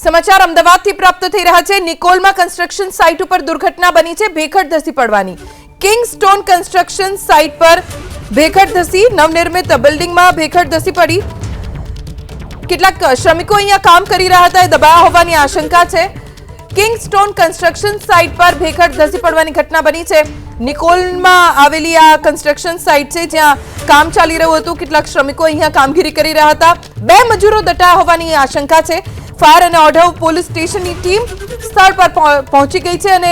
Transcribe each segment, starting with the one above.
સમાચાર અમદાવાદથી પ્રાપ્ત થઈ રહ્યા છે। નિકોલમાં કન્સ્ટ્રક્શન સાઇટ ઉપર દુર્ઘટના બની છે, ભેખડ ધસી પડવાની। કિંગસ્ટોન કન્સ્ટ્રક્શન સાઇટ પર ભેખડ ધસી નવનિર્મિત બિલ્ડિંગમાં ભેખડ ધસી પડી। કેટલાક શ્રમિકો અહીંયા કામ કરી રહ્યા હતા, દબાયા હોવાની આશંકા છે। કિંગસ્ટોન કન્સ્ટ્રક્શન સાઇટ પર ભેખડ ધસી પડવાની ઘટના બની છે। નિકોલમાં આવેલી આ કન્સ્ટ્રક્શન સાઇટ છે, જ્યાં કામ ચાલી રહ્યું હતું। કેટલાક શ્રમિકો અહીંયા કામગીરી કરી રહ્યા હતા, બે મજૂરો દટાયા હોવાની આશંકા છે। फायर અને ઓઢવ પોલીસ સ્ટેશનની ટીમ સ્થળ પર પહોંચી ગઈ છે અને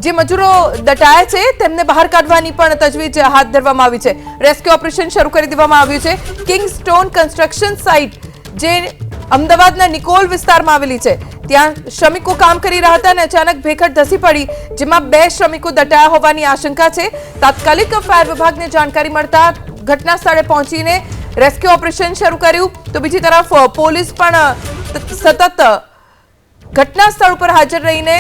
જે મજૂરો દટાયા છે તેમને બહાર કાઢવાની પણ તજવીજ હાથ ધરવામાં આવી છે। રેસ્ક્યુ ઓપરેશન શરૂ કરી દેવામાં આવ્યું છે। કિંગસ્ટોન કન્સ્ટ્રક્શન સાઇટ જે અમદાવાદના નિકોલ વિસ્તારમાં આવેલી છે, ત્યાં શ્રમિકો કામ કરી રહ્યા હતા અને અચાનક ભેખડ ધસી પડી, જેમાં બે શ્રમિકો દટાયા હોવાની આશંકા છે। તાત્કાલિક ફાયર વિભાગને જાણકારી મળતા ઘટના સ્થળે પહોંચીને રેસ્ક્યુ ઓપરેશન શરૂ કર્યું, તો બીજી તરફ પોલીસ પણ સતત ઘટના સ્થળ પર હાજર રહીને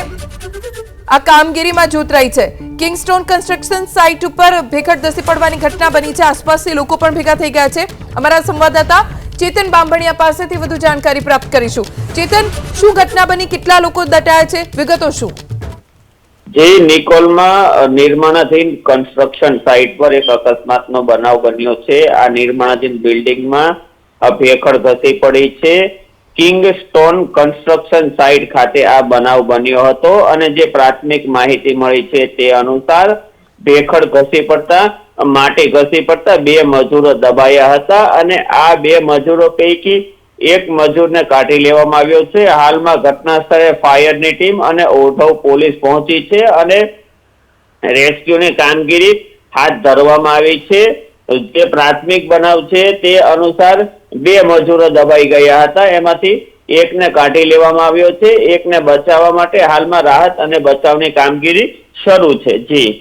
આ કામગીરીમાં જોતરાઈ છે। કિંગસ્ટોન કન્સ્ટ્રક્શન સાઇટ ઉપર ભેખડ ધસી પડવાની ઘટના બની છે, આસપાસથી લોકો પણ ભેગા થઈ ગયા છે। અમારા સંવાદદાતા ચેતન બાંભણિયા પાસેથી વધુ જાણકારી પ્રાપ્ત કરીશું। ચેતન, શું ઘટના બની, કેટલા લોકો દટાયા છે, વિગતો શું? જે નિકોલમાં નિર્માણાધીન કન્સ્ટ્રક્શન સાઇટ પર એક અકસ્માતનો બનાવ બન્યો છે। આ નિર્માણાધીન બિલ્ડિંગમાં ભેખડ ધસી પડી છે। કિંગસ્ટોન કન્સ્ટ્રક્શન સાઇટ ખાતે આ બનાવ બન્યો હતો અને જે પ્રાથમિક માહિતી મળી છે તે અનુસાર ભેખડ ઘસી પડતા બે મજૂરો દબાયા હતા અને આ બે મજૂરો પૈકી એક મજૂરને કાઢી લેવામાં આવ્યો છે। હાલમાં ઘટના સ્થળે ફાયરની ટીમ અને ઓઢવ પોલીસ પહોંચી છે અને રેસ્ક્યુની કામગીરી હાથ ધરવામાં આવી છે। જે પ્રાથમિક બનાવ છે તે અનુસાર બે મજૂરો દબાઈ ગયા હતા, એમાંથી એકને કાઢી લેવામાં આવ્યો છે। એકને બચાવવા માટે હાલમાં રાહત અને બચાવની કામગીરી શરૂ છે। જી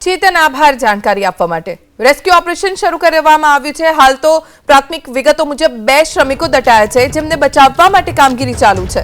ચેતન, આભાર જાણકારી આપવા માટે। રેસ્ક્યુ ઓપરેશન શરૂ કરવામાં આવ્યું છે। હાલ તો પ્રાથમિક વિગતો મુજબ બે શ્રમિકો દટાયા છે, જેમને બચાવવા માટે કામગીરી ચાલુ છે।